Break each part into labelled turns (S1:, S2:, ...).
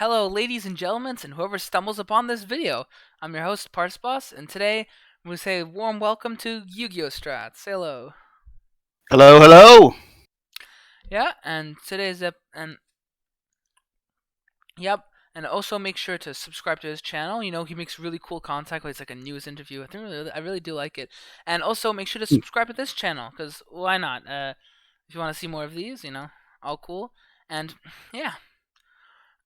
S1: Hello, ladies and gentlemen, and whoever stumbles upon this video. I'm your host, Parsboss, and today we say a warm welcome to Yu-Gi-Oh! Strat. Say hello.
S2: Hello, hello.
S1: Yeah, and today's yep, and also make sure to subscribe to his channel. You know, he makes really cool content. It's like a news interview. I really do like it. And also make sure to subscribe to this channel, because why not? If you want to see more of these, all cool. And yeah.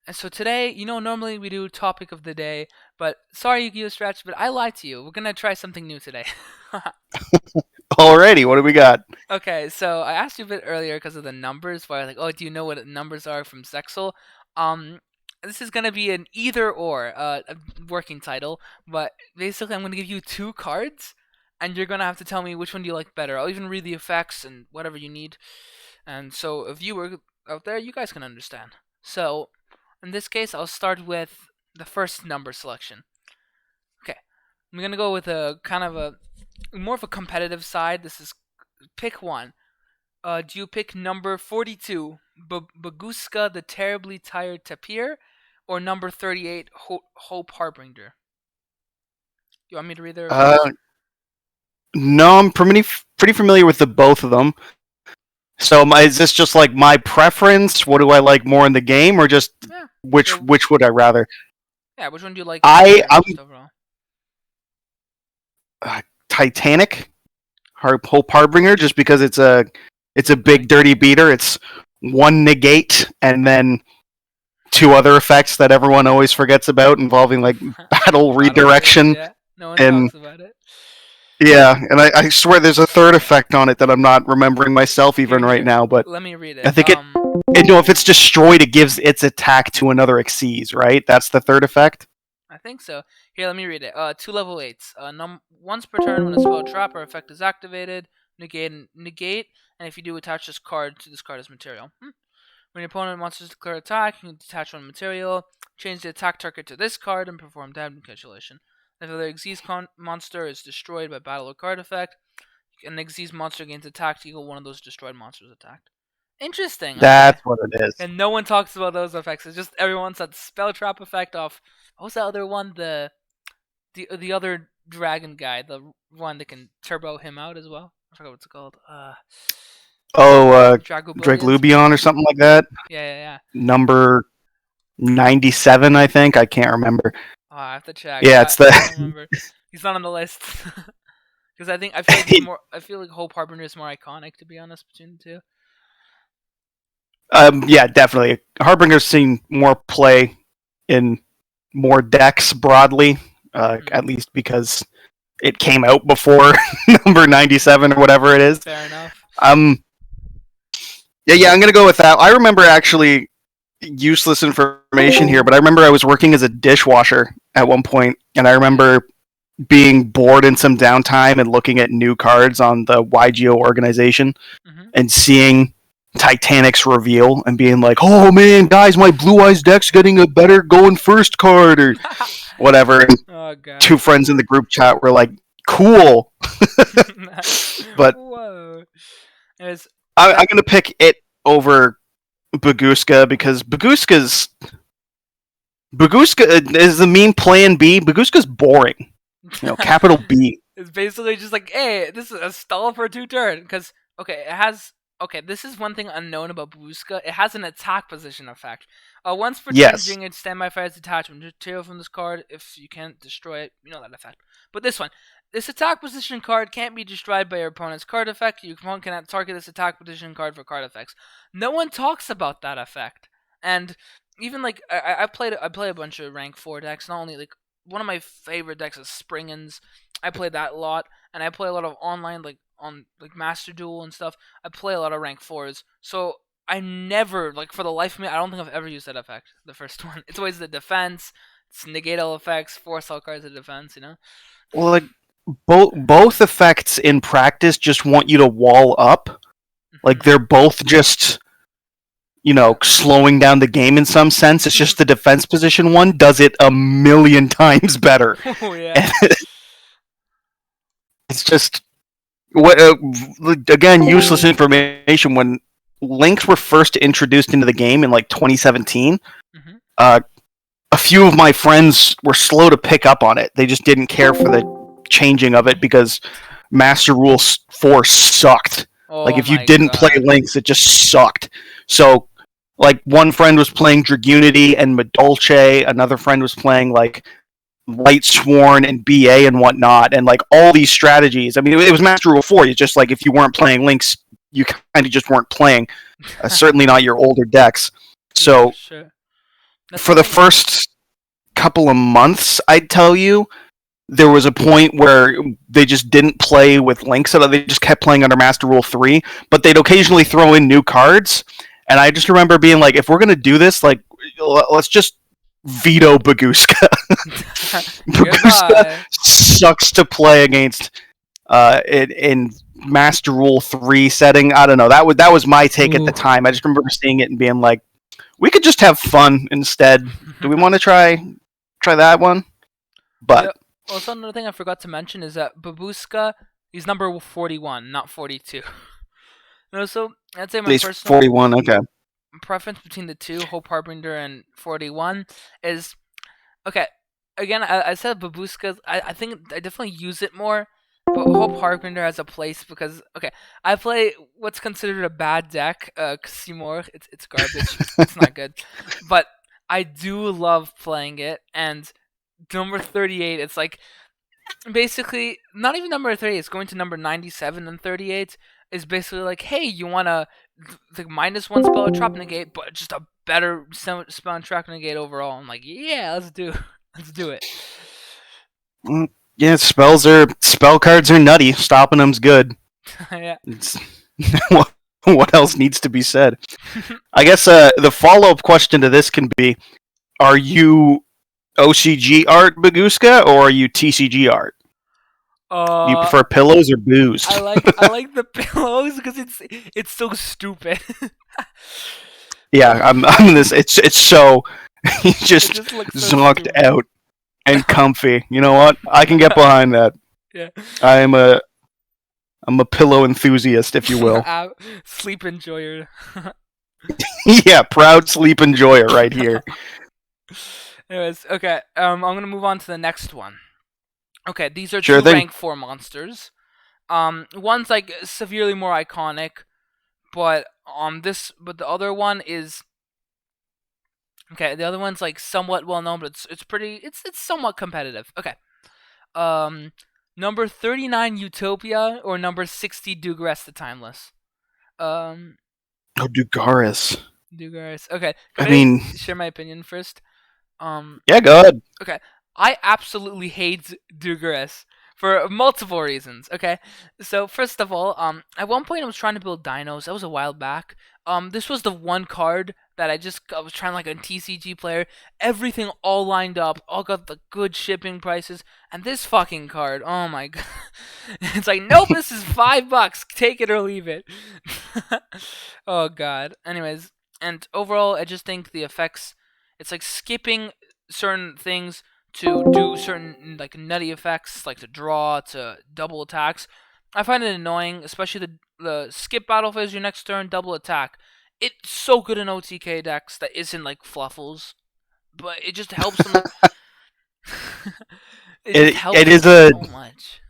S1: And so today, normally we do topic of the day, but sorry, Yu-Gi-Oh! Stretch, but I lied to you. We're gonna try something new today.
S2: Alrighty, what do we got?
S1: Okay, so I asked you a bit earlier because of the numbers, where I was like, oh, do you know what numbers are from Sexel? Um, this is gonna be an either or, a working title, but basically I'm gonna give you two cards, and you're gonna have to tell me which one do you like better. I'll even read the effects and whatever you need, and so a viewer out there, you guys can understand. So in this case, I'll start with the first number selection. Okay, I'm gonna go with a kind of a more of a competitive side. This is pick one. Do you pick number 42, Baguska the Terribly Tired Tapir, or number 38, Hope Harbinger? You want me to read their effects?
S2: Uh, no, I'm pretty familiar with the both of them. So is this just like my preference? What do I like more in the game, or just
S1: Yeah.
S2: which would I rather?
S1: Yeah, which one do you like
S2: I'm
S1: most overall?
S2: Titanic, Hope Harbinger, just because it's a big dirty beater. It's one negate and then two other effects that everyone always forgets about, involving like battle redirection.
S1: Yeah, no one
S2: And
S1: talks about it.
S2: yeah, and I swear there's a third effect on it that I'm not remembering myself even right now, but
S1: Let me read
S2: I
S1: it.
S2: think if it's destroyed, it gives its attack to another Xyz, right? That's the third effect?
S1: I think so. Here, let me read it. Two level 8s. Once per turn, when a spell, trap, or effect is activated, negate, and if you do, attach this card to this card as material. When your opponent wants to declare attack, you can detach one material, change the attack target to this card, and perform damage calculation. If the Xyz monster is destroyed by battle or card effect, an Xyz monster gains attack to equal one of those destroyed monsters attacked. Interesting. Okay.
S2: That's what it is.
S1: And no one talks about those effects. It's just everyone's that spell trap effect off. What was that other one? The other dragon guy, the one that can turbo him out as well. I forgot what it's called.
S2: Drake
S1: Dragobillions.
S2: Lubion or something like that.
S1: Yeah.
S2: Number 97, I think. I can't remember.
S1: Oh, I have to check.
S2: Yeah, it's the.
S1: I don't remember. He's not on the list because I feel like he's more. I feel like Hope Harbinger is more iconic, to be honest, between the two.
S2: Yeah, definitely. Harbinger's seen more play in more decks broadly, at least because it came out before number 97 or whatever it is.
S1: Fair enough.
S2: Yeah, I'm gonna go with that. I remember actually useless information here, but I remember I was working as a dishwasher at one point, and I remember being bored in some downtime and looking at new cards on the YGO organization and seeing Titanic's reveal and being like, "Oh man, guys, my Blue Eyes deck's getting a better going first card," or whatever. And
S1: Oh god.
S2: two friends in the group chat were like, "Cool," but
S1: Whoa.
S2: I'm gonna pick it over Baguska because Baguska is the meme Plan B. Baguska's boring. Capital B.
S1: It's basically just like, hey, this is a stall for 2 turns. Because, okay, it has. Okay, this is one thing unknown about Babuska. It has an attack position effect. Once per turn, during its standby fire's detachment, material from this card. If you can't destroy it, you know that effect. But this attack position card can't be destroyed by your opponent's card effect. Your opponent cannot target this attack position card for card effects. No one talks about that effect. And even like I play a bunch of rank 4 decks. Not only like one of my favorite decks is Springens. I play that a lot, and I play a lot of online like on like Master Duel and stuff. I play a lot of rank 4s. So I never, like, for the life of me, I don't think I've ever used that effect. The first one. It's always the defense. It's negate all effects. Force all cards of defense.
S2: Well, like both effects in practice just want you to wall up. Like they're both just slowing down the game in some sense. It's just the defense position one does it a million times better.
S1: Oh yeah.
S2: It's just again useless information. When links were first introduced into the game in like 2017, a few of my friends were slow to pick up on it. They just didn't care for the changing of it because Master Rule 4 sucked. Like, if you didn't play Lynx, it just sucked. So, like, one friend was playing Dragunity and Madolche, another friend was playing, like, Light Sworn and BA and whatnot, and, like, all these strategies. I mean, it was Master Rule 4. It's just, like, if you weren't playing Lynx, you kind of just weren't playing. Certainly not your older decks. So,
S1: sure.
S2: For the first couple of months, I'd tell you, there was a point where they just didn't play with Lynx. They just kept playing under Master Rule 3, but they'd occasionally throw in new cards. And I just remember being like, if we're going to do this, like, let's just veto Baguska. Baguska sucks to play against in Master Rule 3 setting. I don't know. That was my take at the time. I just remember seeing it and being like, we could just have fun instead. Do we want to try that one? But...
S1: Yeah. Also, another thing I forgot to mention is that Babushka, he's number 41, not 42. No, so I'd say my personal
S2: 41, okay.
S1: preference between the two, Hope Harbinger and 41, is okay. Again, I said Babushka. I think I definitely use it more, but Hope Harbinger has a place because I play what's considered a bad deck, Simor. It's garbage. It's not good, but I do love playing it. And number 38, it's like basically not even number 38. It's going to number 97 and 38 is basically like, hey, you want to the -1 spell trap negate, but just a better spell trap negate overall. I'm like, yeah, let's do it.
S2: Yeah, spell cards are nutty. Stopping them's good.
S1: Yeah.
S2: What else needs to be said? I guess the follow-up question to this can be: are you OCG art Baguska or are you TCG art? You prefer pillows or booze?
S1: I like the pillows because it's so stupid.
S2: Yeah, I'm in this. It's so just zonked out and comfy. You know what? I can get behind that.
S1: Yeah.
S2: I'm a pillow enthusiast, if you will.
S1: Sleep enjoyer.
S2: Yeah, proud sleep enjoyer right here.
S1: Anyways, okay. I'm gonna move on to the next one. Okay, these are two rank 4 monsters. One's like severely more iconic, but the other one is okay. The other one's like somewhat well known, but it's somewhat competitive. Okay. Number 39 Utopia or number 60 Dugares the Timeless.
S2: Dugares.
S1: Dugares. Okay.
S2: I mean,
S1: share my opinion first.
S2: Yeah, go ahead.
S1: Okay. I absolutely hate Dugares for multiple reasons. Okay, so first of all, at one point I was trying to build dinos. That was a while back. This was the one card that I was trying like a TCG player. Everything all lined up, all got the good shipping prices, and this fucking card, oh my god, it's like nope, this is $5. Take it or leave it. Oh god. Anyways, and overall, I just think the effects. It's like skipping certain things to do certain like nutty effects, like to draw, to double attacks. I find it annoying, especially the skip battle phase your next turn, double attack. It's so good in OTK decks that isn't like Fluffles, but it just helps them. it is so much.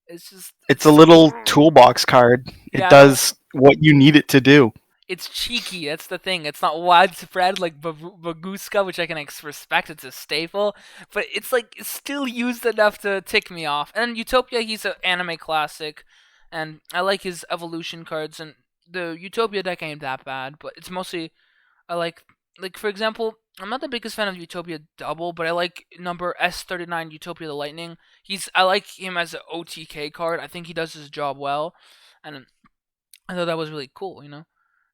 S1: It's
S2: a little toolbox card. It does what you need it to do.
S1: It's cheeky, that's the thing. It's not widespread like Baguska, which I can respect. It's a staple. But it's like, it's still used enough to tick me off. And Utopia, he's an anime classic. And I like his evolution cards. And the Utopia deck ain't that bad. But it's mostly, I like for example, I'm not the biggest fan of Utopia Double, but I like number S39 Utopia the Lightning. I like him as an OTK card. I think he does his job well. And I thought that was really cool, you know?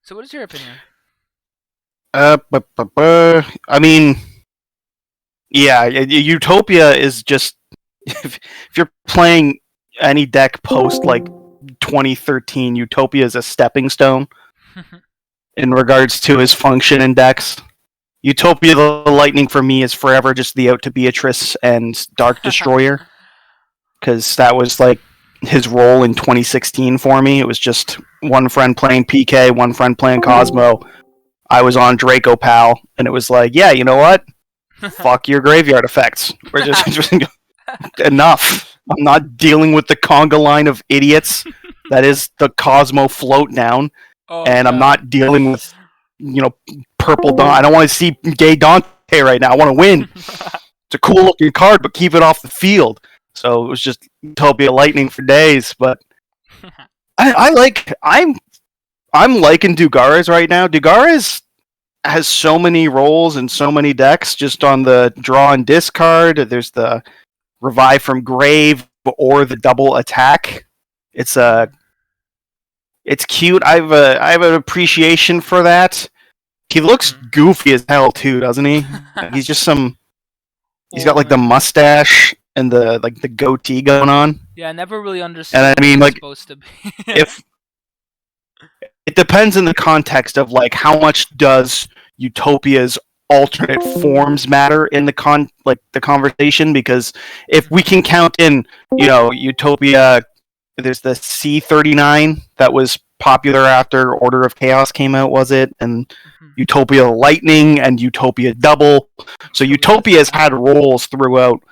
S1: So what is your opinion?
S2: I mean, yeah, Utopia is just if you're playing any deck post like 2013, Utopia is a stepping stone in regards to his function in decks. Utopia the Lightning for me is forever just the Out to Beatrice and Dark Destroyer, because that was like his role in 2016 for me. It was just one friend playing PK, one friend playing Cosmo. I was on Draco Pal, and it was like, yeah, you know what? fuck your graveyard effects. We're just enough. I'm not dealing with the conga line of idiots that is the Cosmo float down, and I'm not dealing with purple Don. I don't want to see gay Dante right now. I want to win. It's a cool looking card, but keep it off the field. So it was just Utopia Lightning for days. But I'm liking Dugares right now. Dugares has so many roles and so many decks just on the draw and discard. There's the revive from grave or the double attack. It's cute. I have an appreciation for that. He looks goofy as hell too, doesn't he? He's just he's got like the mustache and the goatee going on.
S1: Yeah, I never really understood.
S2: And I mean, like,
S1: supposed to be.
S2: if it depends in the context of like how much does Utopia's alternate forms matter in the conversation, because if we can count in Utopia, there's the C39 that was popular after Order of Chaos came out, was it? And Utopia Lightning and Utopia Double. So Utopia has had roles throughout,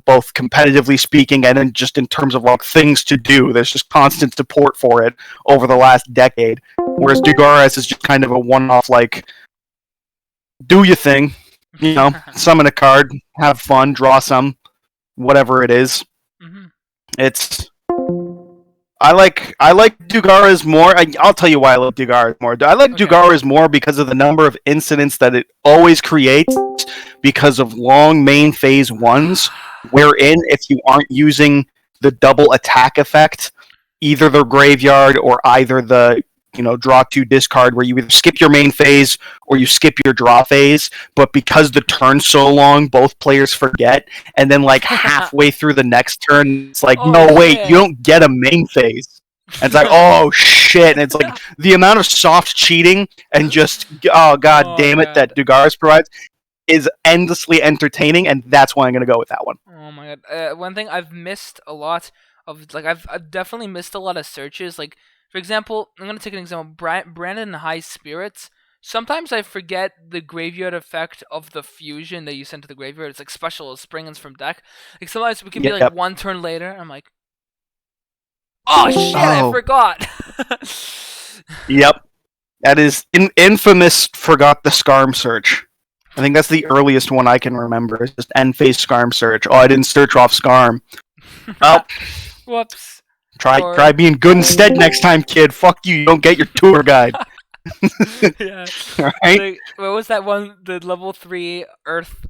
S2: both competitively speaking and then just in terms of like things to do. There's just constant support for it over the last decade. Whereas Dugares is just kind of a one-off, like, do your thing, summon a card, have fun, draw some, whatever it is. It's I like Dugares more. I'll tell you why I like Dugares more. I like Dugares more because of the number of incidents that it always creates because of long main phase ones, wherein if you aren't using the double attack effect, either the graveyard or either the draw 2 discard, where you either skip your main phase or you skip your draw phase, but because the turn's so long, both players forget, and then like halfway through the next turn, it's like, you don't get a main phase. And it's like, oh shit, and it's like the amount of soft cheating and just, damn it, that Dugares provides is endlessly entertaining, and that's why I'm going to go with that one.
S1: Oh my god. One thing I've missed a lot of, like, I've definitely missed a lot of searches, like, for example, I'm going to take an example. Brandon High Spirits. Sometimes I forget the graveyard effect of the fusion that you send to the graveyard. It's like special springs from deck. Like sometimes we can be like one turn later. I'm like, oh shit, I forgot.
S2: Yep. That is infamous forgot the Scarm search. I think that's the earliest one I can remember. It's just end phase Scarm search. Oh, I didn't search off Scarm. Oh.
S1: Whoops.
S2: Try being good instead next time, kid. Fuck you don't get your tour guide.
S1: Yeah.
S2: Right?
S1: What was that one? The level 3 Earth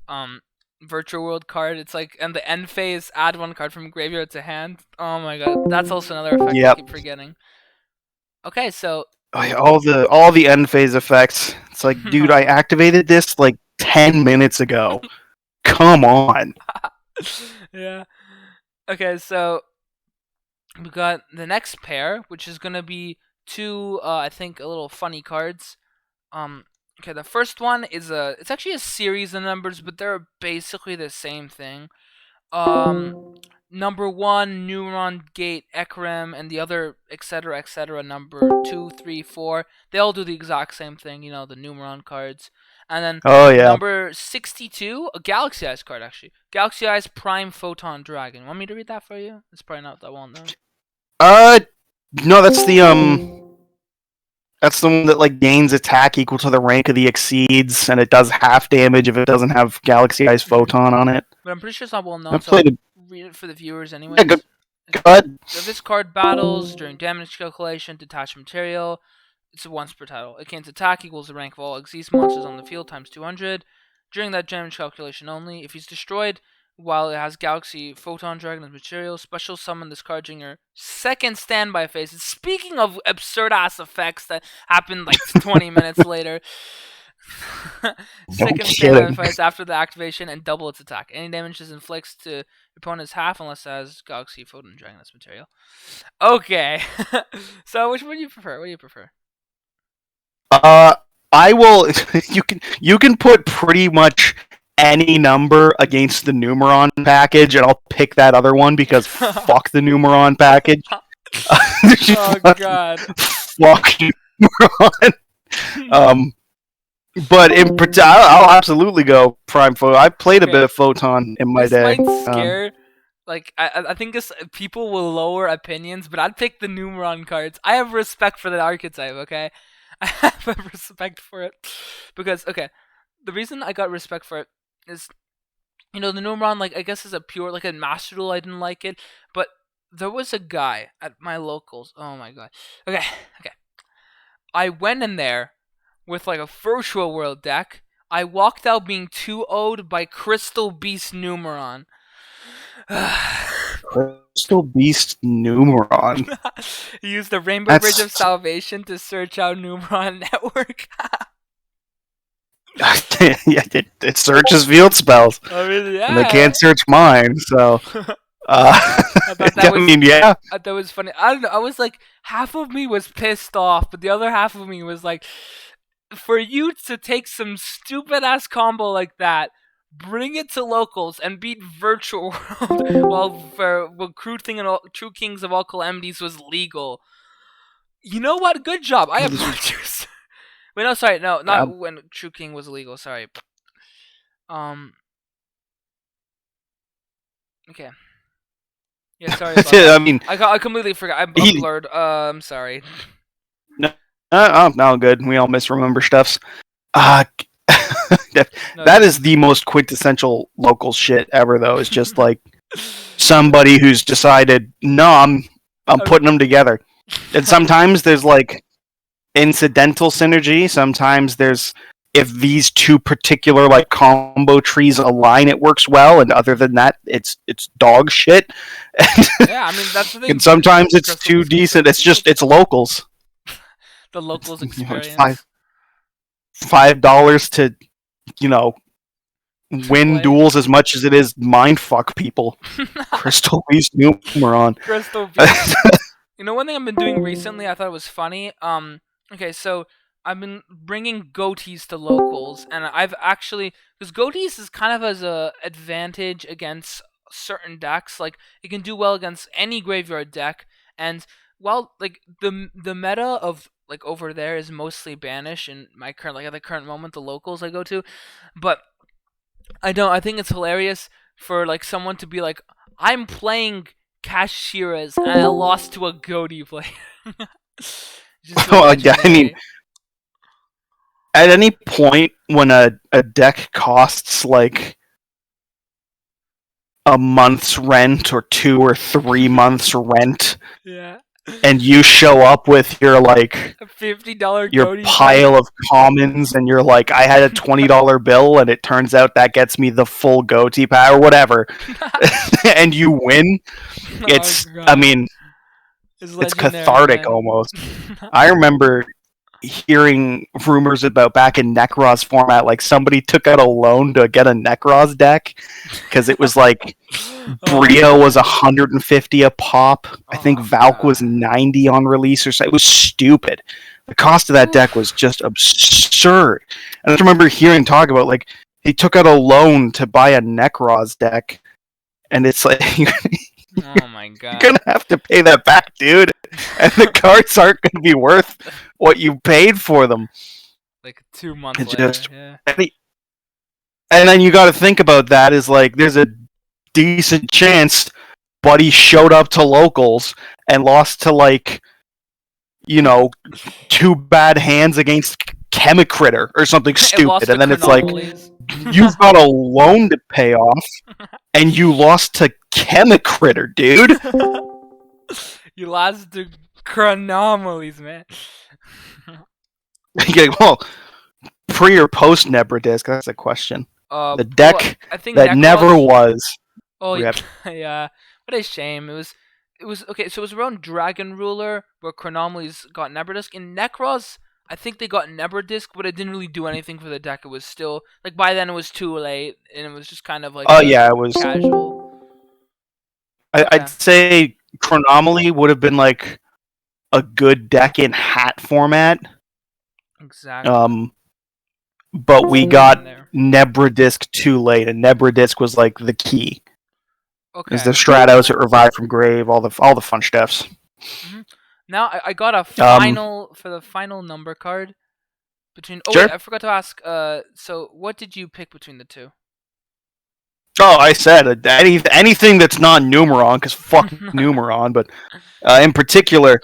S1: Virtual World card. It's like, and the end phase, add one card from graveyard to hand. Oh my god. That's also another effect I keep forgetting. Okay, so
S2: all the end phase effects. It's like, dude, I activated this like 10 minutes ago. Come on.
S1: Yeah. Okay, so we got the next pair, which is gonna be two, I think, a little funny cards. Okay, the first one is it's actually a series of numbers, but they're basically the same thing. Number 1, Neuron Gate, Ekrem, and the other, etc., number 2, 3, 4. They all do the exact same thing, the Numeron cards. And then number 62, a Galaxy Eyes card, actually. Galaxy Eyes Prime Photon Dragon. Want me to read that for you? It's probably not that well known.
S2: No, that's the one that like gains attack equal to the rank of the exceeds, and it does half damage if it doesn't have Galaxy Eyes Photon on it.
S1: But I'm pretty sure it's not well known, so I'll read it for the viewers anyway. Yeah,
S2: go ahead.
S1: So this card battles during damage calculation, detach material. It's once per title. It gains attack equals the rank of all exceeds monsters on the field times 200. During that damage calculation only, if he's destroyed while it has Galaxy Photon Dragon as material, special summon this card during your second standby phase. Speaking of absurd ass effects that happen like 20 minutes later. Second standby phase after the activation and double its attack. Any damage this inflicts to your opponent is half unless it has Galaxy Photon Dragon as material. Okay. So which one do you prefer? What do you prefer?
S2: I will. You can put pretty much any number against the Numeron package, and I'll pick that other one because fuck the Numeron package.
S1: Oh god.
S2: Fuck Numeron. But I'll absolutely go Prime Photon. I played a bit of Photon in my
S1: this
S2: day.
S1: Might scare. Like I think this people will lower opinions, but I'd pick the Numeron cards. I have respect for the archetype. Okay, I have respect for it because the reason I got respect for it is the Numeron, like, I guess is a pure, like, a Master Duel, I didn't like it, but there was a guy at my locals, oh my god, okay, I went in there with, like, a Virtual World deck, I walked out being 2-0'd by Crystal Beast Numeron.
S2: Crystal Beast Numeron?
S1: He used the Rainbow Bridge of Salvation to search out Numeron Network.
S2: Yeah, it searches field spells.
S1: I mean, yeah.
S2: And they can't search mine, so.
S1: I thought that was funny. I don't know. I was like, half of me was pissed off, but the other half of me was like, for you to take some stupid ass combo like that, bring it to locals and beat Virtual World while True Kings of all Calamities was legal. You know what? Good job. I apologize. Wait, no, sorry, no, not when True King was illegal. Sorry. Okay. Yeah, sorry. About that. I mean, I completely forgot. I'm blurred. I'm sorry.
S2: No, good. We all misremember stuffs. That is the most quintessential local shit ever, though. It's just like somebody who's decided, no, I'm putting them together. And sometimes there's like incidental synergy. Sometimes there's, if these two particular like combo trees align, it works well, and other than that, it's dog shit.
S1: Yeah, I mean that's the thing.
S2: And sometimes it's too decent. It's locals.
S1: The locals experience.
S2: $5 to, win duels as much as it is mindfuck people. Crystal Beast Numeron.
S1: Crystal Beast. One thing I've been doing recently, I thought it was funny. Okay, so I've been bringing goatees to locals, and I've actually, because goatees is kind of as a advantage against certain decks. Like it can do well against any graveyard deck, and while like the meta of like over there is mostly banish in my current, like at the current moment, the locals I go to, but I think it's hilarious for like someone to be like, I'm playing Kashiras and I lost to a goatee player.
S2: Well, yeah, I mean, at any point when a deck costs like a month's rent or 2 or 3 months rent,
S1: yeah,
S2: and you show up with your like
S1: a $50
S2: your pile of commons, and you're like, I had a $20 bill, and it turns out that gets me the full goatee pack or whatever, and you win. It's, I mean, it's cathartic, man. Almost. I remember hearing rumors about back in Necros format, like somebody took out a loan to get a Necros deck because it was like Brio was 150 a pop. I think Valk was 90 on release or so. It was stupid. The cost of that deck was just absurd. And I remember hearing talk about like he took out a loan to buy a Necros deck, and it's like
S1: oh my god,
S2: you're gonna have to pay that back, dude. And the cards aren't gonna be worth what you paid for them.
S1: Like 2 months later. Yeah.
S2: And then you got to think about that is like there's a decent chance Buddy showed up to locals and lost to like 2 bad hands against Chemicritter or something stupid, and then it's like you've got a loan to pay off and you lost to Chemicritter, dude.
S1: You lost to Chronomalies, man.
S2: Well, pre or post Nebradisk? That's a question. The deck that Necros never was.
S1: Oh yeah, what a shame. It was okay. So it was around Dragon Ruler where Chronomalies got Nebradisk. In Necros, I think they got Nebradisk, but it didn't really do anything for the deck. It was still like by then it was too late, and it was just kind of like
S2: it was
S1: casual.
S2: I'd say Chronomaly would have been like a good deck in hat format.
S1: Exactly.
S2: But we got Nebradisk too late, and Nebradisk was like the key. Okay. Is the Stratos, it revived from grave, all the fun stuffs.
S1: Mm-hmm. Now I got a final for the final number card Between
S2: Sure.
S1: wait, I forgot to ask. So what did you pick between the two?
S2: Oh, I said anything that's not Numeron, because fuck Numeron. But in particular,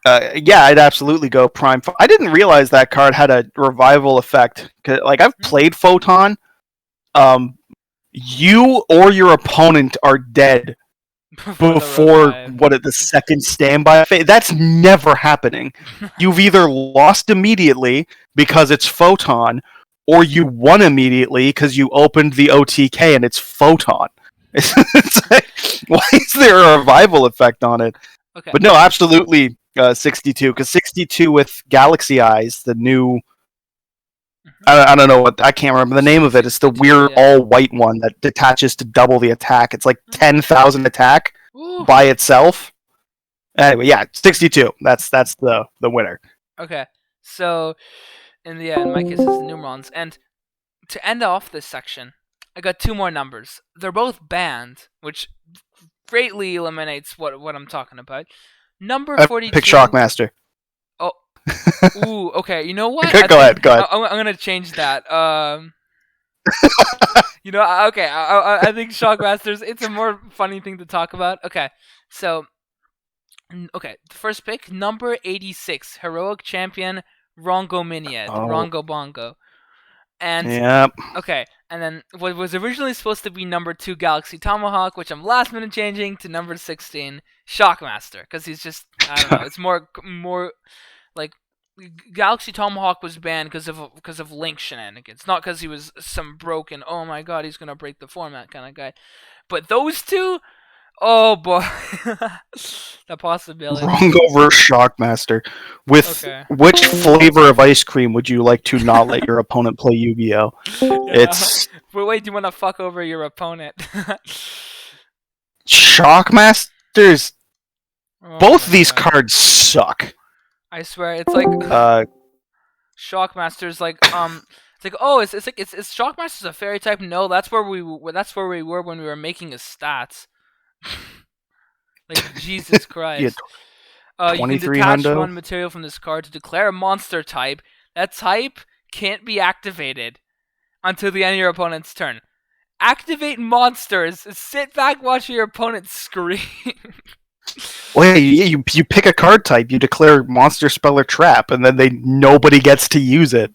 S2: yeah, I'd absolutely go Prime. I didn't realize that card had a revival effect. Like I've played Photon. You or your opponent are dead before the second standby phase. That's never happening. You've either lost immediately because it's Photon, or you won immediately because you opened the OTK and it's Photon. It's like, why is there a revival effect on it?
S1: Okay.
S2: But no, absolutely 62, because 62 with Galaxy Eyes, the new... I don't know I can't remember the name of it. It's the weird all-white one that detaches to double the attack. It's like 10,000 attack by itself. Anyway, yeah, 62. That's the winner.
S1: Okay, so in my case, it's the Numerons. And to end off this section, I got two more numbers. They're both banned, which greatly eliminates what I'm talking about. Number 42.
S2: Pick Shockmaster.
S1: Oh. Ooh, okay. You know what?
S2: Go ahead.
S1: I'm gonna change that. You know, okay. I think Shockmasters. It's a more funny thing to talk about. Okay, so, the first pick, number 86, heroic champion Rongo Miniad, Rongo Bongo, and okay, and then what was originally supposed to be number 2, Galaxy Tomahawk, which I'm last minute changing to number 16, Shockmaster, because he's just, I don't know. It's more like. Galaxy Tomahawk was banned because of Link shenanigans, not because he was some broken, oh my god, he's gonna break the format kind of guy. But those two, oh boy, the possibility.
S2: Rongo versus Shockmaster. With which flavor of ice cream would you like to not let your opponent play Yu-Gi-Oh? It's.
S1: But wait, do you want to fuck over your opponent?
S2: Shockmasters. Both these cards suck.
S1: I swear, it's like Shockmaster's like it's like, oh, it's Shockmaster's a fairy type. No, that's where we were when we were making his stats. Like Jesus Christ. You can detach one material from this card to declare a monster type. That type can't be activated until the end of your opponent's turn. Activate monsters. Sit back, watch your opponent scream.
S2: Well, yeah, you pick a card type, you declare Monster, Spell, or Trap, and then nobody gets to use it.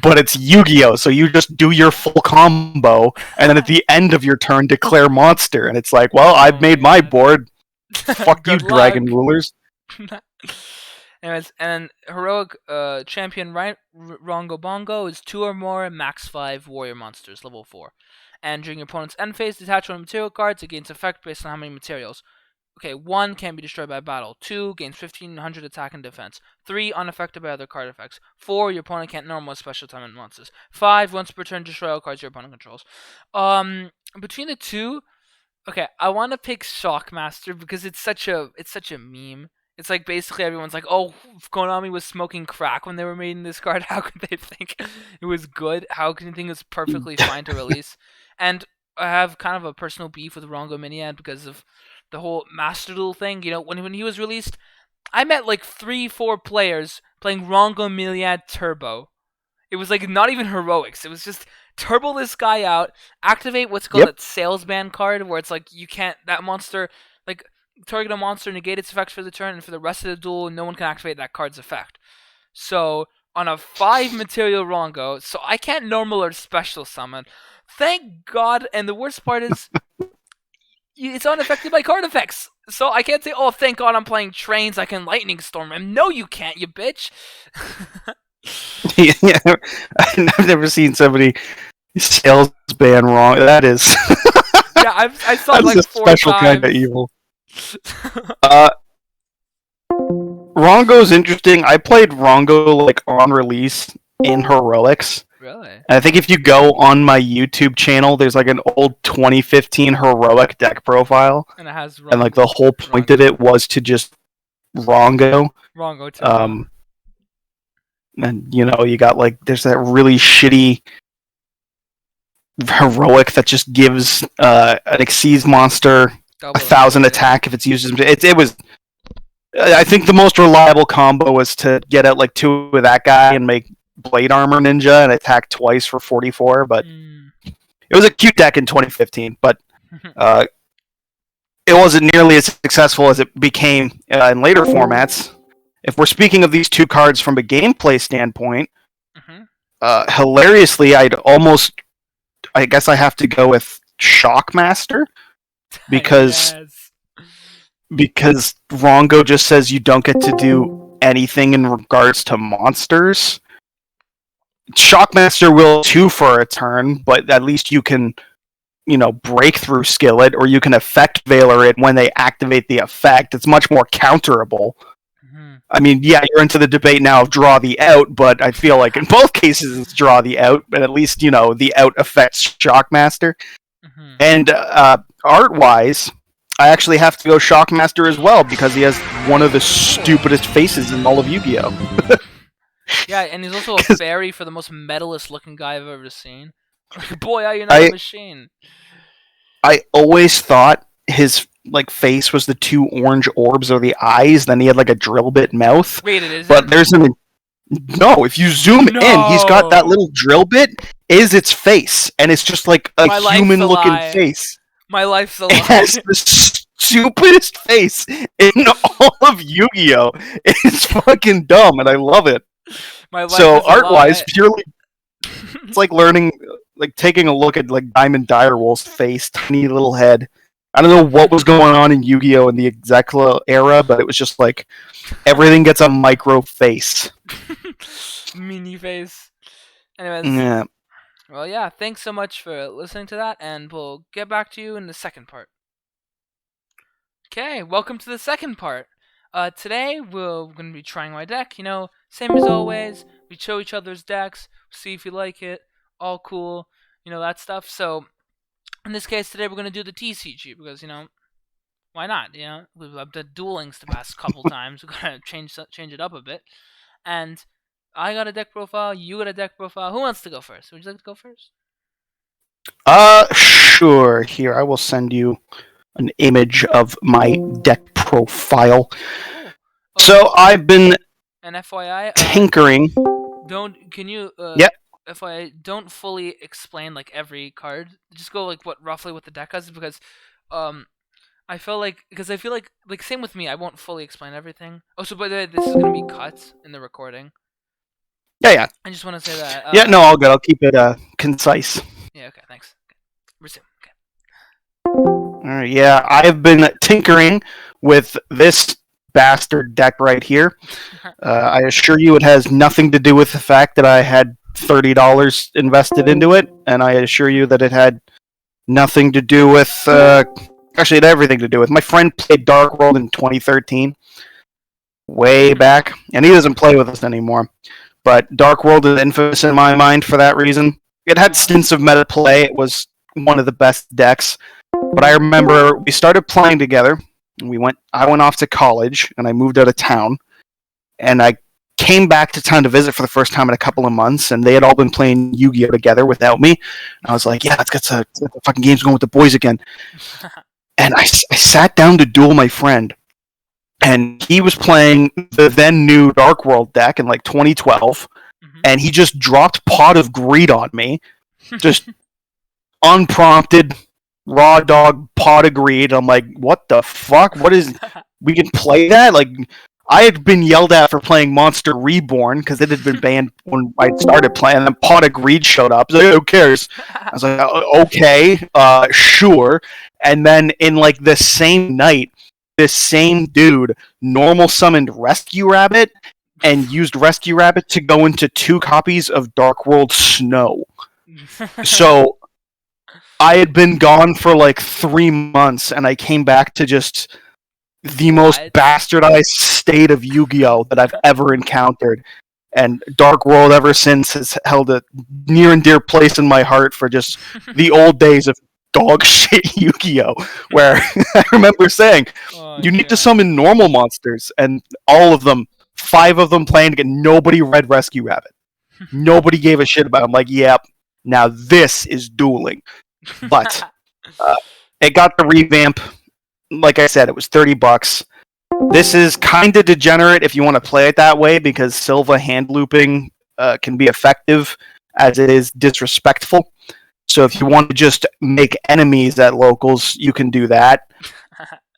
S2: But it's Yu-Gi-Oh, so you just do your full combo, and then at the end of your turn, declare Monster, and it's like, well, I've made my board. Fuck you, Dragon Rulers.
S1: Anyways, and heroic champion Rongo Bongo is 2 or more, max 5 warrior monsters, level 4. And during your opponent's end phase, detach one material cards. It gains effect based on how many materials. Okay, 1 can be destroyed by battle. 2 gains 1500 attack and defense. 3 unaffected by other card effects. 4 your opponent can't normal special summon monsters. 5 once per turn destroy all cards your opponent controls. Between the two, okay, I want to pick Shockmaster because it's such a meme. It's like basically everyone's like, oh, Konami was smoking crack when they were making this card. How could they think it was good? How can you think it's perfectly fine to release? And I have kind of a personal beef with Rongo Miniad because of the whole Master Duel thing. You know, when he was released, I met like 3-4 players playing Rongo Miniad Turbo. It was like not even heroics. It was just turbo this guy out, activate what's called a sales ban card, where it's like you can't, that monster, like target a monster, negate its effects for the turn, and for the rest of the duel, no one can activate that card's effect. So on a 5 material Rongo, so I can't normal or special summon. Thank God, and the worst part is it's unaffected by card effects. So I can't say, oh, thank God I'm playing Trains, I can Lightning Storm him. No, you can't, you bitch.
S2: Yeah, I've never seen somebody sales ban wrong. That is...
S1: Yeah, I saw it like 4 times. That's a special
S2: kind of evil. Rongo's interesting. I played Rongo like on release in Heroics.
S1: Really?
S2: And I think if you go on my YouTube channel, there's like an old 2015 Heroic deck profile.
S1: And it has Rongo.
S2: And like the whole point of it was to just Rongo.
S1: Rongo too.
S2: And you know, you got like, there's that really shitty Heroic that just gives an Xyz monster 1,000 attack if it's used. It was, I think the most reliable combo was to get out like 2 of that guy and make Blade Armor Ninja and attack twice for 44, but it was a cute deck in 2015, but it wasn't nearly as successful as it became in later formats. If we're speaking of these two cards from a gameplay standpoint, hilariously, I guess I have to go with Shockmaster, because Rongo just says you don't get to do anything in regards to monsters. Shockmaster will 2 for a turn, but at least you can, breakthrough skill it, or you can effect Veiler it when they activate the effect. It's much more counterable. I mean, yeah, you're into the debate now of draw the out, but I feel like in both cases it's draw the out, but at least, the out affects Shockmaster. And art-wise, I actually have to go Shockmaster as well, because he has one of the stupidest faces in all of Yu-Gi-Oh!
S1: Yeah, and he's also a fairy for the most metalist looking guy I've ever seen. Boy, are you not a machine.
S2: I always thought his face was the 2 orange orbs or the eyes, then he had a drill bit mouth.
S1: Wait, it is.
S2: But there's no, if you zoom in, he's got that little drill bit is its face, and it's just a human looking face.
S1: My life's a lie.
S2: It has the stupidest face in all of Yu-Gi-Oh! It's fucking dumb, and I love it. So art-wise, purely, it's like learning, taking a look at Diamond Direwolf's face, tiny little head. I don't know what was going on in Yu-Gi-Oh! In the Execla era, but it was just everything gets a micro face.
S1: Mini face. Anyways.
S2: Yeah.
S1: Well, yeah, thanks so much for listening to that, and we'll get back to you in the second part. Okay, welcome to the second part. Today, we're going to be trying my deck. Same as always. We show each other's decks, see if you like it. All cool. That stuff. So, in this case, today we're going to do the TCG, because, why not? We've done dueling the past couple times. We're going to change it up a bit. And I got a deck profile, you got a deck profile. Who wants to go first? Would you like to go first?
S2: Sure. Here, I will send you an image of my deck profile. So I've been
S1: and FYI,
S2: tinkering.
S1: FYI, don't fully explain every card. Just go roughly what the deck does, because I feel like same with me. I won't fully explain everything. Oh, so by the way, this is gonna be cut in the recording.
S2: Yeah.
S1: I just want to say that.
S2: Yeah, no, all good. I'll keep it concise.
S1: Yeah. Okay. Thanks. Okay. Resume. Okay.
S2: Alright, yeah, I've been tinkering with this bastard deck right here. I assure you it has nothing to do with the fact that I had $30 invested into it, and I assure you that it had nothing to do with... actually, it had everything to do with... My friend played Dark World in 2013, way back, and he doesn't play with us anymore. But Dark World is infamous in my mind for that reason. It had stints of meta play, it was one of the best decks. But I remember we started playing together. I went off to college, and I moved out of town. And I came back to town to visit for the first time in a couple of months, and they had all been playing Yu-Gi-Oh! Together without me. And I was like, yeah, let's get the fucking games going with the boys again. And I sat down to duel my friend. And he was playing the then new Dark World deck in 2012. And he just dropped Pot of Greed on me. Just unprompted, raw dog Pot of Greed. I'm like, what the fuck? We can play that? I had been yelled at for playing Monster Reborn because it had been banned when I started playing, and then Pot of Greed showed up. I was like, who cares? I was like, okay, sure. And then in the same night, this same dude normal summoned Rescue Rabbit and used Rescue Rabbit to go into 2 copies of Dark World Snow. So I had been gone for 3 months, and I came back to just the most bastardized state of Yu-Gi-Oh! That I've ever encountered. And Dark World ever since has held a near and dear place in my heart for just the old days of dog shit Yu-Gi-Oh! Where I remember saying, you need to summon normal monsters, and all of them, 5 of them playing to get nobody read Rescue Rabbit. Nobody gave a shit about it. I'm like, yep, now this is dueling. But it got the revamp. Like I said, it was $30. This is kind of degenerate if you want to play it that way, because Silva hand looping can be effective as it is disrespectful. So if you want to just make enemies at locals, you can do that.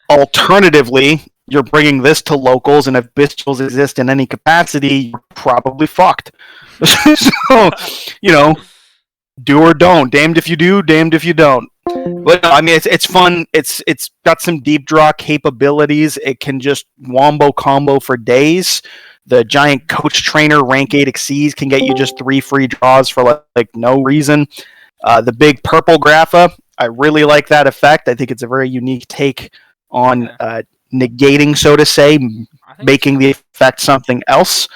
S2: Alternatively, you're bringing this to locals, and if bestials exist in any capacity, you're probably fucked. So, do or don't. Damned if you do, damned if you don't. But no, I mean, it's fun. It's got some deep draw capabilities. It can just wombo combo for days. The giant coach trainer rank 8 Xyz can get you just 3 free draws for like no reason. The big purple grapha, I really like that effect. I think it's a very unique take on negating, so to say, making the effect something else.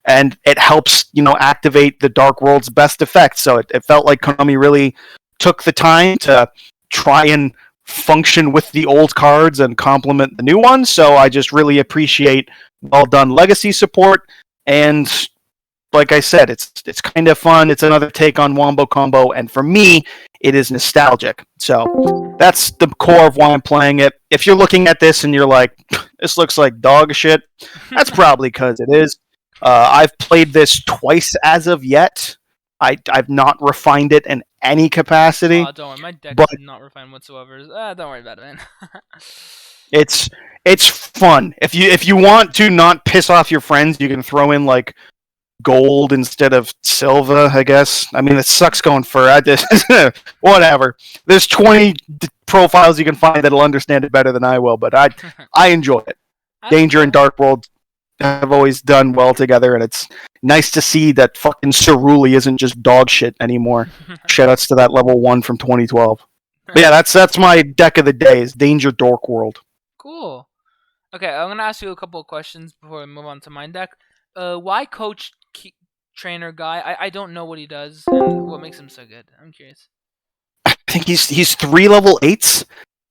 S2: And it helps, activate the Dark World's best effect. So it felt like Konami really took the time to try and function with the old cards and complement the new ones. So I just really appreciate well done legacy support. And like I said, it's kind of fun. It's another take on Wombo Combo. And for me, it is nostalgic. So that's the core of why I'm playing it. If you're looking at this and you're like, this looks like dog shit, that's probably because it is. I've played this twice as of yet. I've not refined it in any capacity.
S1: Oh, don't worry, my deck is not refined whatsoever. Don't worry about it, man.
S2: It's fun. If you want to not piss off your friends, you can throw in like gold instead of silver, I guess. I mean, it sucks going for whatever. There's 20 profiles you can find that'll understand it better than I will, but I enjoy it. Danger and Dark World have always done well together, and it's nice to see that fucking Ceruli isn't just dog shit anymore. Shoutouts to that level 1 from 2012. But yeah, that's my deck of the day, is Danger Dark World.
S1: Cool. Okay, I'm going to ask you a couple of questions before we move on to my deck. Why coach trainer guy? I don't know what he does and what makes him so good. I'm curious.
S2: I think he's 3 level 8s,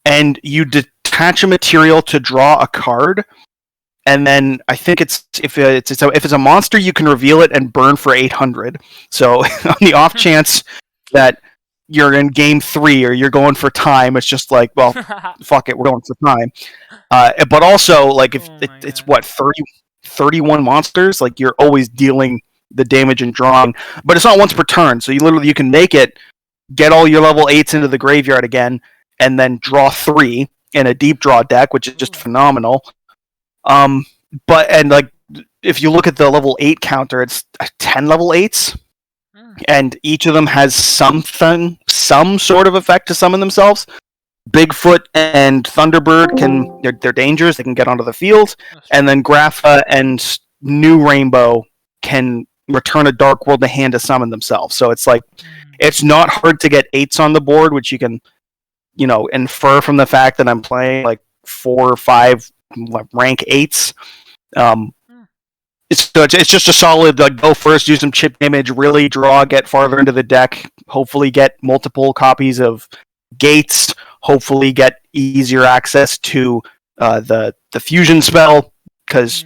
S2: and you detach a material to draw a card. And then I think if it's a monster, you can reveal it and burn for 800. So on the off chance that you're in game 3 or you're going for time, it's just like, well, fuck it, we're going for time. But also, like, if it's what 31 monsters, like you're always dealing the damage and drawing. But it's not once per turn, so you can make it, get all your level 8s into the graveyard again, and then draw 3 in a deep draw deck, which is just phenomenal. But like if you look at the level 8 counter, it's 10 level 8s, and each of them has some sort of effect to summon themselves. Bigfoot and Thunderbird they're dangerous. They can get onto the field, and then Grapha and New Rainbow can return a Dark World to hand to summon themselves. So it's like it's not hard to get 8s on the board, which you can infer from the fact that I'm playing like 4 or 5 rank 8s. It's just a solid go first, do some chip damage, really draw, get farther into the deck, hopefully get multiple copies of gates, hopefully get easier access to the fusion spell, because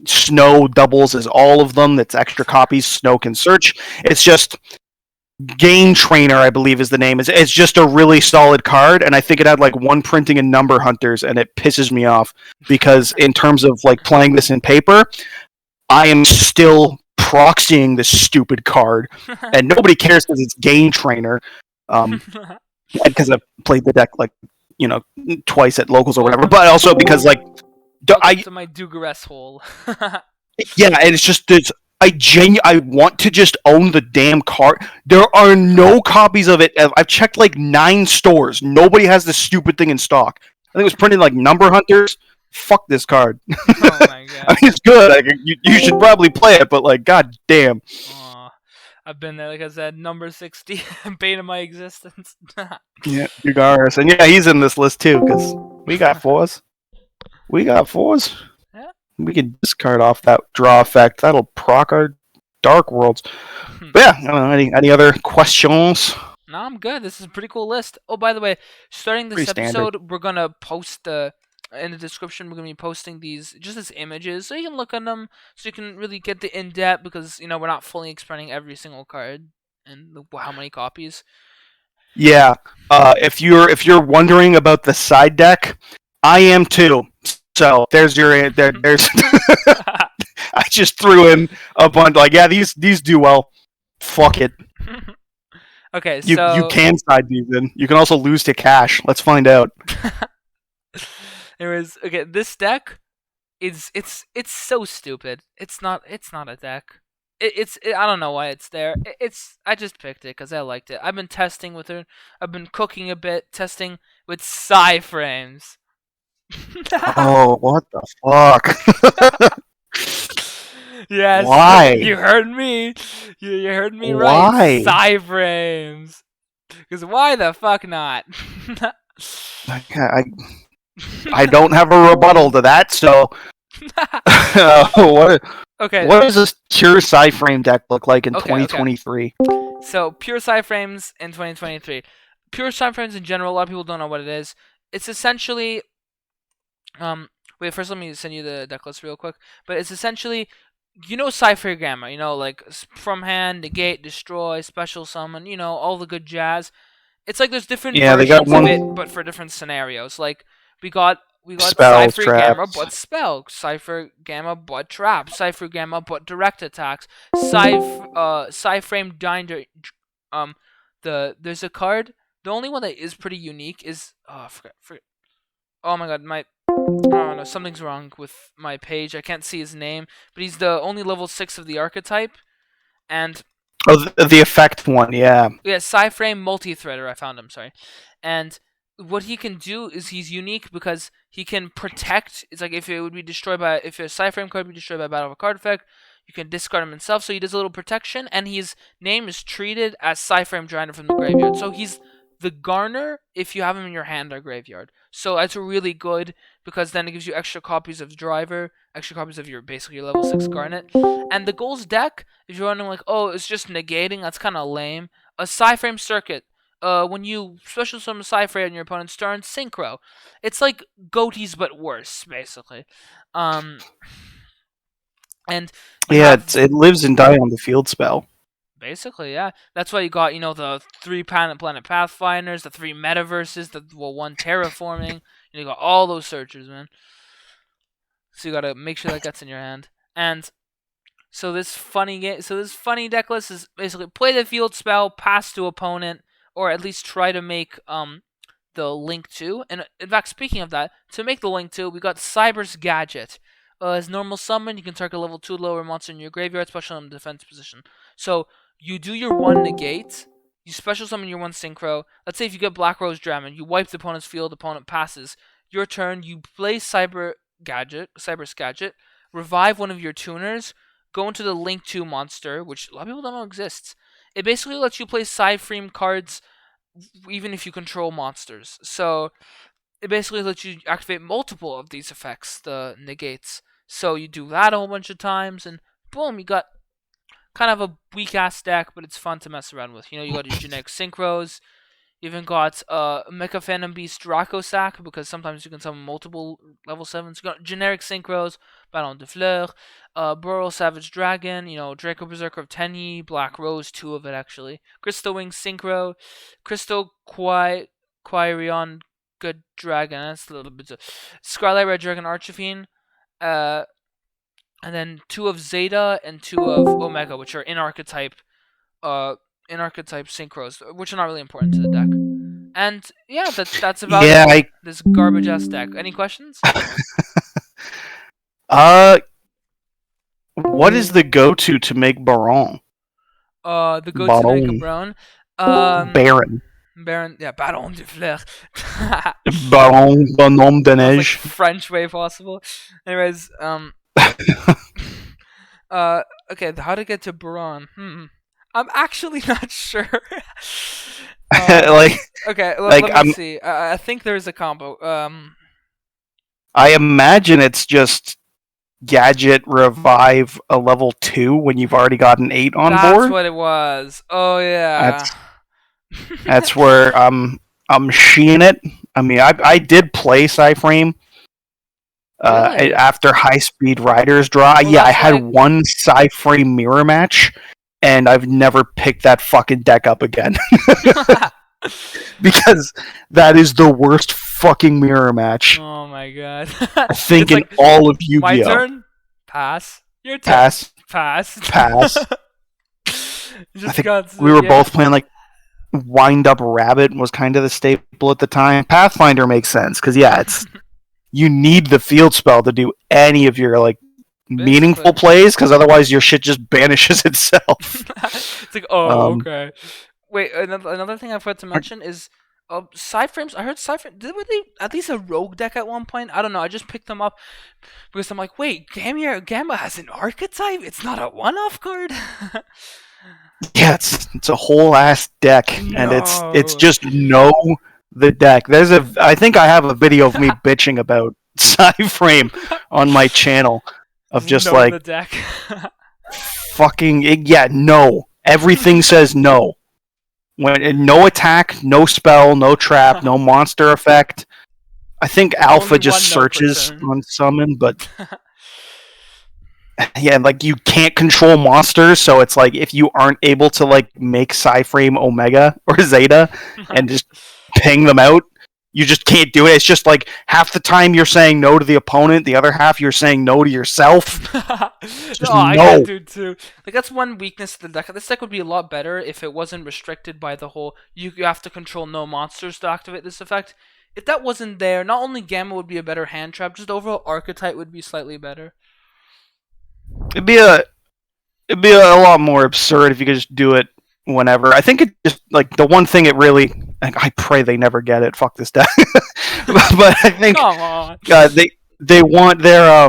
S2: Snow doubles as all of them. That's extra copies Snow can search. It's just Game Trainer, I believe is the name. It's just a really solid card, and I think it had like 1 printing in Number Hunters, and it pisses me off because in terms of like playing this in paper, I am still proxying this stupid card, and nobody cares because it's Game Trainer. Because I've played the deck like twice at locals or whatever, but also because like
S1: to my Dugaress hole.
S2: Yeah, and it's just I want to just own the damn card. There are no copies of it. I've checked like 9 stores. Nobody has this stupid thing in stock. I think it was printed like Number Hunters. Fuck this card.
S1: Oh my god.
S2: I mean, it's good. Like, you should probably play it, but like, god damn.
S1: I've been there, like I said, number 60, bane of my existence.
S2: Yeah, Dugaris. And yeah, he's in this list too, because we got 4s. Yeah. We can discard off that draw effect. That'll proc our Dark Worlds. But yeah, I don't know, any other questions?
S1: No, I'm good. This is a pretty cool list. Oh, by the way, starting this episode, we're going to post in the description, we're going to be posting these just as images, so you can look at them, so you can really get the in-depth, because, we're not fully explaining every single card and how many copies. Yeah.
S2: If you're wondering about the side deck, I am too. So there's your there's. I just threw in a bunch like these do well. Fuck it.
S1: Okay,
S2: you can side these in. You can also lose to cash. Let's find out.
S1: This deck it's so stupid. It's not a deck. I don't know why it's there. I just picked it because I liked it. I've been testing with it. I've been cooking a bit, testing with Psyframes.
S2: Oh, what the fuck?
S1: Yes.
S2: Why?
S1: You heard me. You heard me
S2: right.
S1: Psyframes. Because why the fuck not?
S2: I don't have a rebuttal to that, so. What does this pure Psyframe deck look like in 2023?
S1: Okay. So, pure Psyframes in 2023. Pure Psyframes in general, a lot of people don't know what it is. It's essentially... wait, first let me send you the deck list real quick. But it's essentially... You know Cypher Gamma, like from hand, negate, destroy, special summon, all the good jazz. It's like there's different versions of it, but for different scenarios. Like, we got
S2: spell,
S1: Cypher Gamma, but spell. Cypher Gamma, but trap. Cypher Gamma, but direct attacks. Psyframe Dinder. There's a card. The only one that is pretty unique is I forget. Oh my god, oh no, something's wrong with my page. I can't see his name, but he's the only level 6 of the archetype, and
S2: the effect one, yeah.
S1: Yeah, Psyframe Multi-Threader. I found him. Sorry, and what he can do is he's unique because he can protect. It's like if a Psyframe card would be destroyed by a battle of a card effect, you can discard him himself. So he does a little protection, and his name is treated as Psyframe Driver from the graveyard. So he's the Garner if you have him in your hand or graveyard. So that's really good because then it gives you extra copies of Driver, extra copies of your level 6 Garnet. And the goals deck, if you're wondering like, oh, it's just negating, that's kind of lame. A Psyframe Circuit. When you special summon Psyframe on your opponent's turn, Synchro. It's like Goatees but worse, basically. And
S2: it lives and dies on the field spell.
S1: Basically, yeah. That's why you got, the 3 Planet Pathfinders, the 3 Metaverses, the 1 Terraforming. You got all those searchers, man. So you gotta make sure that gets in your hand. And so this funny deck list is basically play the field spell, pass to opponent, or at least try to make the Link 2. And in fact, speaking of that, to make the Link 2, we got Cyber's Gadget. As normal summon, you can target level 2 lower monster in your graveyard, special in defense position. So you do your 1 negate, you special summon your 1 synchro. Let's say if you get Black Rose Dragon, you wipe the opponent's field, opponent passes. Your turn, you play Cyber's Gadget, revive one of your tuners, go into the Link 2 monster, which a lot of people don't know exists. It basically lets you play Psyframe cards even if you control monsters. So it basically lets you activate multiple of these effects, the negates. So you do that a whole bunch of times, and boom, you got kind of a weak-ass deck, but it's fun to mess around with. You got your generic Synchros. You even got Mecha Phantom Beast Draco Sack, because sometimes you can summon multiple level 7s. You got generic Synchros, Ballon de Fleur, Burrow Savage Dragon, Draco Berserker of Tenyi, Black Rose, 2 of it actually. Crystal Wing Synchro, Crystal Quirion Good Dragon, that's a little bit of Scarlet Red Dragon Archfiend, and then 2 of Zeta and 2 of Omega, which are in archetype synchros, which are not really important to the deck. And yeah, that's about this garbage ass deck. Any questions?
S2: What is the go-to to make Baron?
S1: The go-to to make a Baron? Baron, yeah, Baron de Fleur.
S2: Baron Bonhomme de Neige.
S1: Like French way possible. Anyways, okay, how to get to Baron? I'm actually not sure. Okay, let me see. I think there's a combo.
S2: I imagine it's just Gadget revive a level 2 when you've already got an 8 on board.
S1: That's what it was. Oh yeah.
S2: That's where I'm sheeing it. I mean, I did play Psyframe
S1: really?
S2: After High Speed Riders draw. Well, yeah, I had one Psyframe mirror match, and I've never picked that fucking deck up again. Because that is the worst fucking mirror match.
S1: Oh my god.
S2: I think
S1: It's
S2: in
S1: like,
S2: all of Yu-Gi-Oh.
S1: my turn. Pass. Your turn.
S2: Pass.
S1: Pass.
S2: I think we were both playing like Wind Up Rabbit was kind of the staple at the time. Pathfinder makes sense because it's you need the field spell to do any of your like meaningful plays because otherwise your shit just banishes itself.
S1: It's like, okay. Wait, another thing I forgot to mention is Cyframes. I heard Cyframes. Were they at least a rogue deck at one point? I don't know. I just picked them up because I'm like, wait, Gamma has an archetype. It's not a one-off card.
S2: Yeah, it's a whole ass deck, and it's just the deck. I think I have a video of me bitching about Cyframe on my channel of just like
S1: the deck.
S2: fucking no. Everything says no. When no attack, no spell, no trap, no monster effect. I think Alpha just searches on summon, but yeah, like you can't control monsters, so it's like if you aren't able to like make Cyframe Omega or Zeta and just ping them out, you just can't do it. It's just like half the time you're saying no to the opponent, the other half you're saying no to yourself.
S1: I can do too. Like that's one weakness of the deck. This deck would be a lot better if it wasn't restricted by the whole you have to control no monsters to activate this effect. If that wasn't there, not only Gamma would be a better hand trap, just overall archetype would be slightly better.
S2: It'd be a lot more absurd if you could just do it whenever. I think it just like the one thing it really. I pray they never get it. Fuck this deck. But I think they want their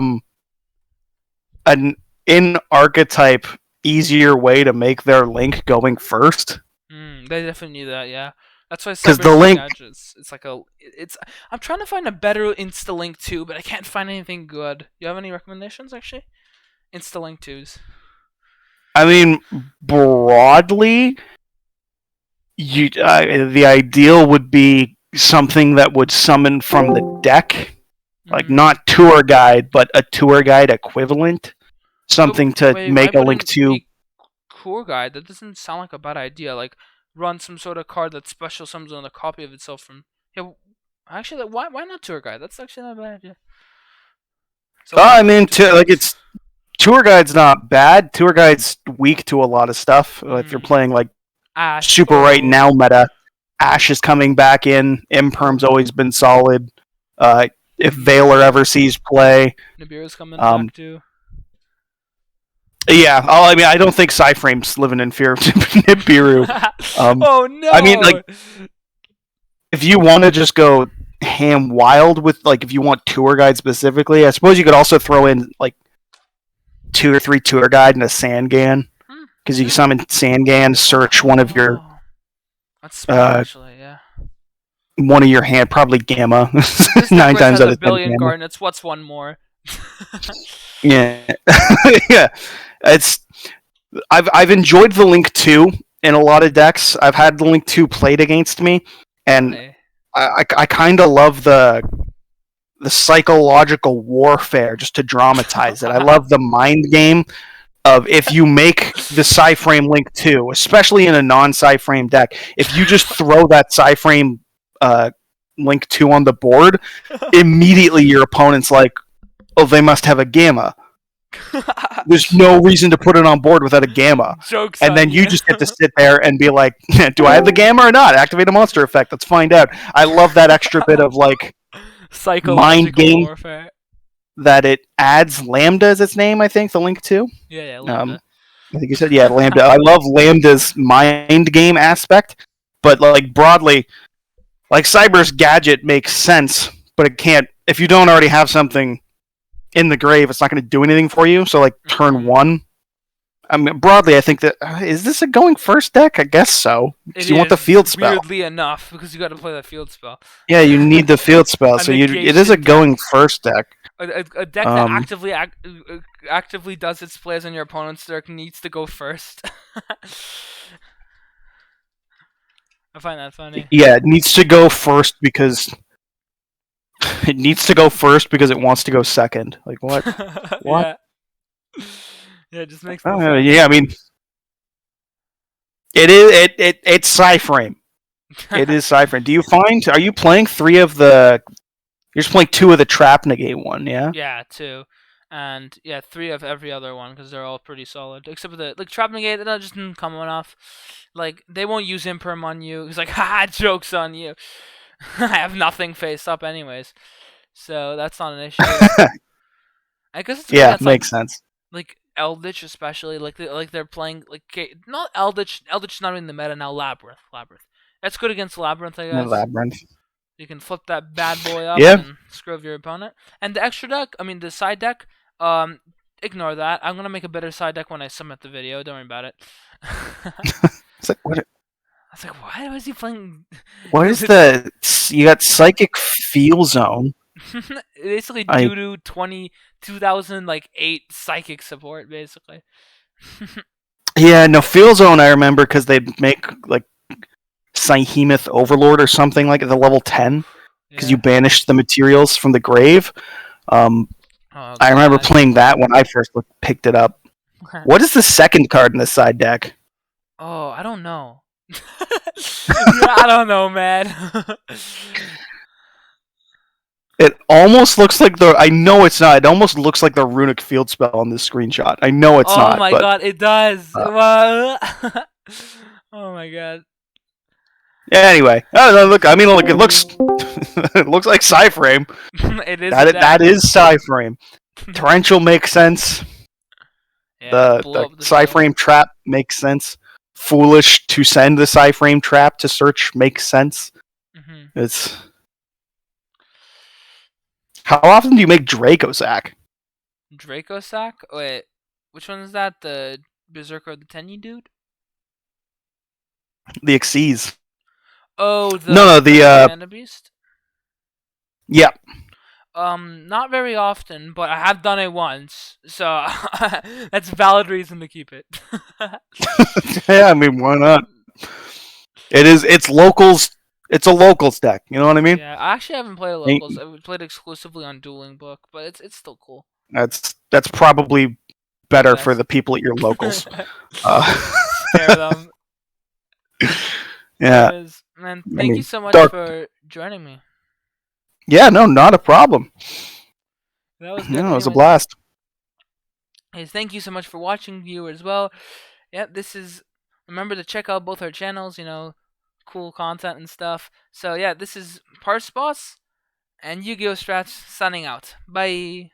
S2: an in archetype easier way to make their link going first.
S1: They definitely need that. Yeah. That's why
S2: because the link
S1: it's like I'm trying to find a better Insta-Link 2, but I can't find anything good. You have any recommendations actually? Insta-Link 2s.
S2: I mean, broadly, the ideal would be something that would summon from the deck, like not tour guide, but a tour guide equivalent, something to make a Link 2.
S1: Tour guide? That doesn't sound like a bad idea. Like run some sort of card that special summons on a copy of itself from. Yeah, actually, why not tour guide? That's actually not a bad idea. So
S2: I mean, it's tour guide's not bad. Tour guide's weak to a lot of stuff. If you're playing like
S1: Ash,
S2: super right now meta, Ash is coming back in. Imperm's always been solid. If Valor ever sees play,
S1: Nibiru's coming back too.
S2: Yeah, I mean, I don't think Cyframe's living in fear of Nibiru.
S1: Oh no!
S2: I mean, like, if you want to just go ham wild with, like, if you want tour guide specifically, I suppose you could also throw in like 2 or 3 tour guide and a Sangan, because you can summon Sangan, search one of your.
S1: That's smart, actually, yeah.
S2: One of your hand, probably Gamma. 9 times out of 10.
S1: Billion Garnets. What's one more?
S2: Yeah, yeah. I've enjoyed the Link 2 in a lot of decks. I've had the Link 2 played against me, and I kind of love the psychological warfare just to dramatize it. I love the mind game of if you make the Cyframe Link 2, especially in a non-Cyframe deck, if you just throw that Cyframe Link 2 on the board, immediately your opponent's like, oh, they must have a Gamma. There's no reason to put it on board without a Gamma.
S1: Jokes
S2: and then you just get to sit there and be like, do I have the Gamma or not? Activate a monster effect. Let's find out. I love that extra bit of like mind game warfare. That it adds. Lambda is its name, I think, the Link 2.
S1: Yeah, Lambda.
S2: I think you said, Lambda. I love Lambda's mind game aspect, but like broadly, like Cyber's gadget makes sense, but it can't, if you don't already have something in the grave, it's not going to do anything for you. So like turn 1, I mean, broadly, I think that is this a going first deck? I guess so. You want the field spell.
S1: Weirdly enough, because you got to play that field spell.
S2: Yeah, you need the field spell, so it is a going first deck.
S1: A deck that actively does its plays on your opponent's deck needs to go first. I find that funny.
S2: Yeah, it needs to go first because it wants to go second. Like what? What?
S1: Yeah, it just makes no sense.
S2: Yeah, I mean, it's Cyframe. It is Cypher. Do you find? Are you playing three of the? You're just playing two of the trap negate one, yeah?
S1: Yeah, two. And yeah, three of every other one because they're all pretty solid. Except for the like trap negate, that just didn't come enough. Like they won't use imperm on you. It's like, ha, jokes on you. I have nothing face up anyways, so that's not an issue. I guess it's
S2: Yeah,
S1: that's
S2: makes sense.
S1: like Eldritch especially like they're playing like not Eldritch. Eldritch is not in the meta now. Labyrinth. That's good against Labyrinth, I
S2: The
S1: guess.
S2: labyrinth.
S1: You can flip that bad boy up
S2: Yeah.
S1: and screw over your opponent. And the extra deck, I mean the side deck, ignore that. I'm gonna make a better side deck when I submit the video. Don't worry about it.
S2: It's like what?
S1: I was like, why was he playing?
S2: What is the? You got Psychic Feel Zone.
S1: Basically,
S2: I
S1: due to 2008 psychic support, basically.
S2: Yeah, no Feel Zone. I remember because they make like Behemoth Overlord or something like at the level 10 because
S1: Yeah.
S2: you banished the materials from the grave.
S1: Oh,
S2: I remember
S1: God.
S2: playing that when I first picked it up. What is the second card in the side deck?
S1: Oh, I don't know. Yeah, I don't know, man.
S2: It almost looks like the. I know it's not. It almost looks like the runic field spell on this screenshot. I know it's
S1: Oh
S2: not.
S1: my
S2: But,
S1: God, it does. Oh my God.
S2: yeah, anyway, look. I mean, look. It looks. It looks like Psyframe.
S1: It is.
S2: That is Psyframe. Torrential makes sense.
S1: Yeah,
S2: The Psyframe trap makes sense. Foolish to send the Psyframe trap to search makes sense.
S1: Mm-hmm.
S2: It's. How often do you make Dracosack?
S1: Dracosack? Wait, which one is that? The Berserker of the Tenyi dude?
S2: The Xyz.
S1: Oh,
S2: No, the
S1: Panda Beast?
S2: Yeah.
S1: Not very often, but I have done it once, so that's a valid reason to keep it.
S2: Yeah, I mean, why not? It's locals. It's a locals deck. You know what I mean?
S1: Yeah, I actually haven't played locals. I've played exclusively on Dueling Book, but it's still cool.
S2: That's probably better for the people at your locals.
S1: Spare them.
S2: Yeah.
S1: Anyways, man, thank you so much for joining me.
S2: Yeah, no, not a problem.
S1: That was good.
S2: No, it was a blast.
S1: Hey, thank you so much for watching, viewers. Well, yeah, this is. Remember to check out both our channels. Cool content and stuff. So yeah, this is Parse Boss and Yu-Gi-Oh! Strats signing out. Bye.